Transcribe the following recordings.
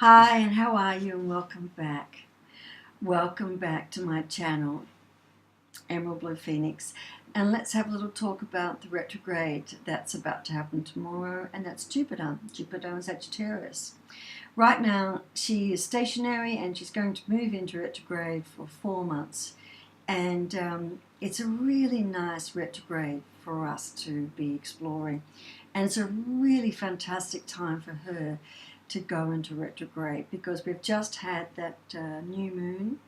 Hi, and how are you? And welcome back. Welcome back to my channel, Emerald Blue Phoenix. And let's have a little talk about the retrograde that's about to happen tomorrow, and that's Jupiter in Sagittarius. Right now, she is stationary and she's going to move into retrograde for 4 months. And it's a really nice retrograde for us to be exploring. And it's a really fantastic time for her to go into retrograde because we've just had that new moon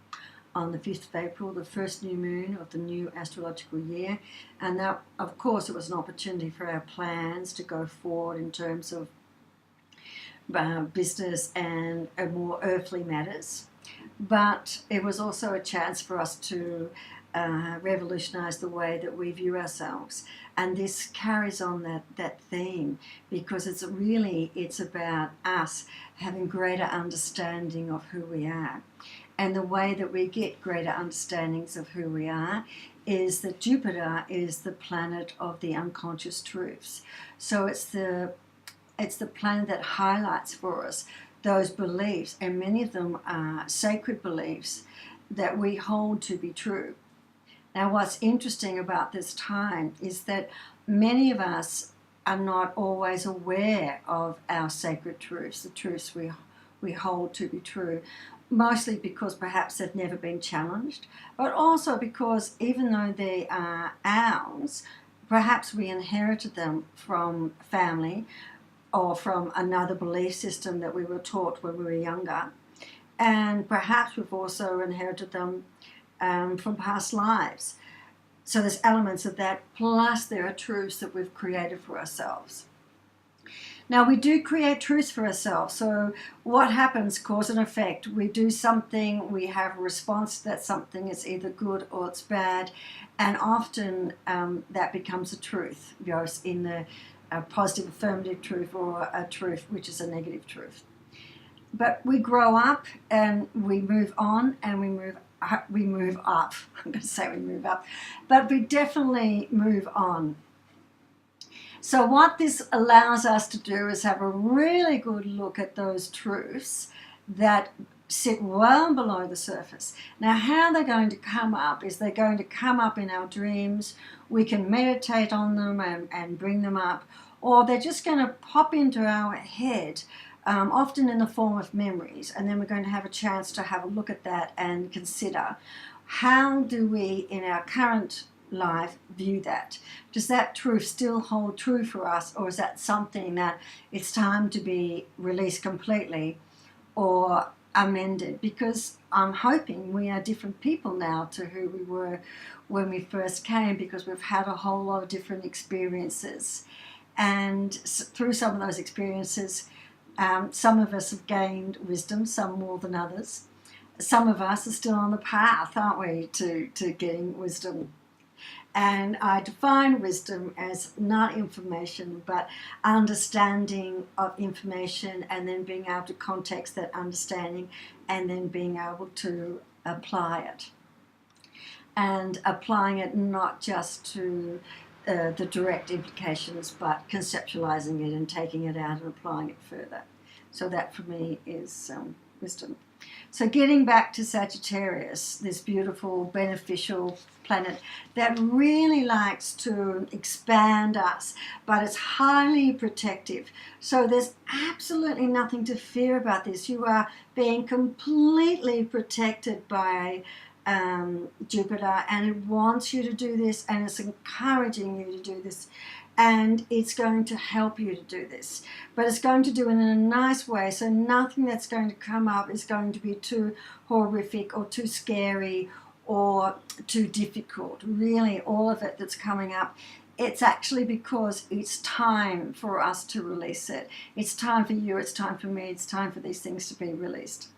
on the 5th of April, the first new moon of the new astrological year. And that, of course, it was an opportunity for our plans to go forward in terms of business and more earthly matters. But it was also a chance for us to revolutionize the way that we view ourselves. And this carries on that theme because it's about us having greater understanding of who we are. And the way that we get greater understandings of who we are is that Jupiter is the planet of the unconscious truths. So it's the planet that highlights for us those beliefs, and many of them are sacred beliefs that we hold to be true. Now, what's interesting about this time is that many of us are not always aware of our sacred truths, the truths we hold to be true, mostly because perhaps they've never been challenged, but also because even though they are ours, perhaps we inherited them from family or from another belief system that we were taught when we were younger. And perhaps we've also inherited them from past lives. So there's elements of that, plus there are truths that we've created for ourselves. Now, we do create truths for ourselves. So what happens, cause and effect. We do something, we have a response to that something. It's either good or it's bad. And often that becomes a truth, in a positive affirmative truth or a truth which is a negative truth. But we grow up and we move on and we move up. I'm going to say we move up, but we definitely move on. So what this allows us to do is have a really good look at those truths that sit well below the surface. Now, how they're going to come up is they're going to come up in our dreams. We can meditate on them and bring them up, or they're just going to pop into our head, often in the form of memories, and then we're going to have a chance to have a look at that and consider how do we in our current life view that. Does that truth still hold true for us, or is that something that it's time to be released completely or amended? Because I'm hoping we are different people now to who we were when we first came, because we've had a whole lot of different experiences, and through some of those experiences some of us have gained wisdom, some more than others. Some of us are still on the path, aren't we, to getting wisdom. And I define wisdom as not information, but understanding of information, and then being able to context that understanding and then being able to apply it. And applying it not just to the direct implications, but conceptualizing it and taking it out and applying it further. So that for me is wisdom. So getting back to Sagittarius, this beautiful, beneficial planet that really likes to expand us, but it's highly protective. So there's absolutely nothing to fear about this. You are being completely protected by Jupiter, and it wants you to do this, and it's encouraging you to do this, and it's going to help you to do this, but it's going to do it in a nice way. So nothing that's going to come up is going to be too horrific or too scary or too difficult. Really, all of it that's coming up, it's actually because it's time for us to release it. It's time for you, it's time for me, it's time for these things to be released.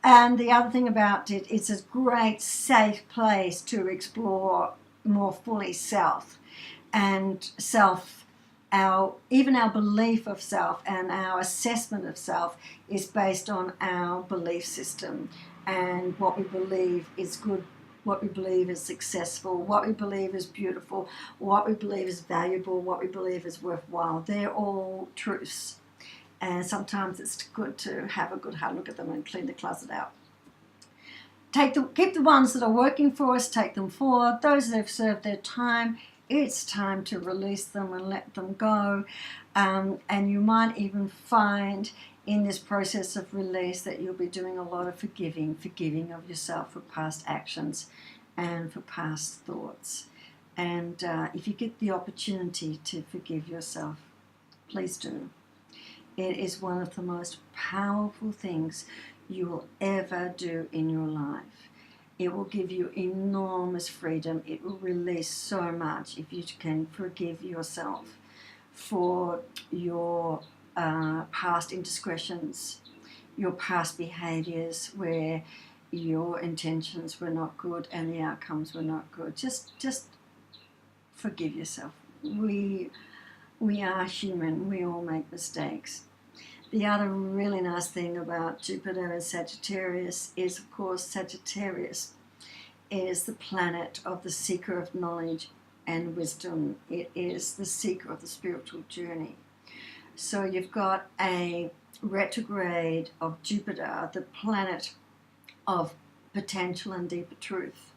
And the other thing about it, it's a great safe place to explore more fully self, and even our belief of self and our assessment of self is based on our belief system and what we believe is good, what we believe is successful, what we believe is beautiful, what we believe is valuable, what we believe is worthwhile. They're all truths. And sometimes it's good to have a good hard look at them and clean the closet out. Keep the ones that are working for us, take them forward. Those that have served their time, it's time to release them and let them go. And you might even find in this process of release that you'll be doing a lot of forgiving of yourself for past actions and for past thoughts. And if you get the opportunity to forgive yourself, please do. It is one of the most powerful things you will ever do in your life. It will give you enormous freedom. It will release so much if you can forgive yourself for your past indiscretions, your past behaviors where your intentions were not good and the outcomes were not good. Just forgive yourself. We are human. We all make mistakes. The other really nice thing about Jupiter and Sagittarius is, of course, Sagittarius is the planet of the seeker of knowledge and wisdom. It is the seeker of the spiritual journey. So you've got a retrograde of Jupiter, the planet of potential and deeper truth.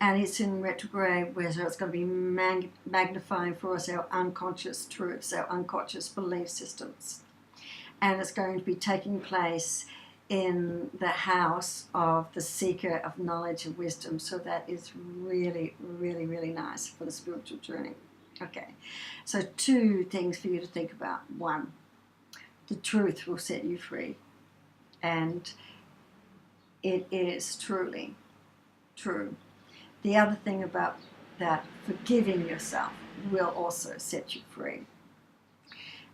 And it's in retrograde, where so it's going to be magnifying for us our unconscious truths, our unconscious belief systems. And it's going to be taking place in the house of the seeker of knowledge and wisdom. So that is really, really, really nice for the spiritual journey. Okay, so 2 things for you to think about. 1, the truth will set you free. And it is truly true. The other thing about that, forgiving yourself will also set you free.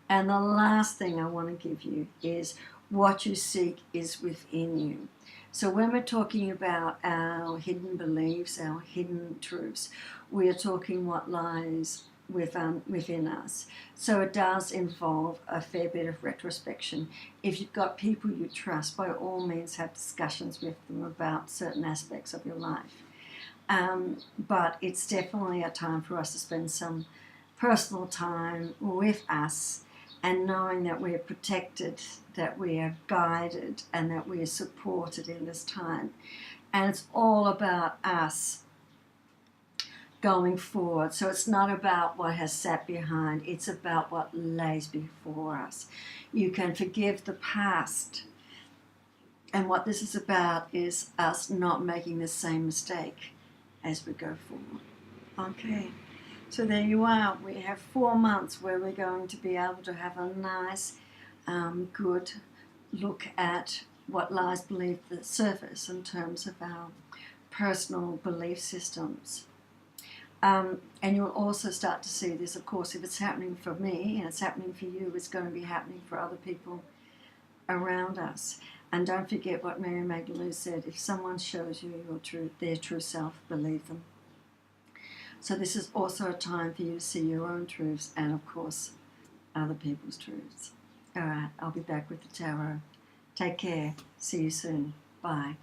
And the last thing I want to give you is what you seek is within you. So when we're talking about our hidden beliefs, our hidden truths, we are talking what lies within us. So it does involve a fair bit of retrospection. If you've got people you trust, by all means have discussions with them about certain aspects of your life. But it's definitely a time for us to spend some personal time with us and knowing that we're protected, that we are guided, and that we are supported in this time. And it's all about us going forward. So it's not about what has sat behind, it's about what lays before us. You can forgive the past. And what this is about is us not making the same mistake as we go forward. Okay. So there you are. We have 4 months where we're going to be able to have a nice, good look at what lies beneath the surface in terms of our personal belief systems. And you'll also start to see this, of course, if it's happening for me and it's happening for you, it's going to be happening for other people around us. And don't forget what Mary Magdalene said, if someone shows you their true self, believe them. So this is also a time for you to see your own truths and, of course, other people's truths. All right, I'll be back with the tarot. Take care. See you soon. Bye.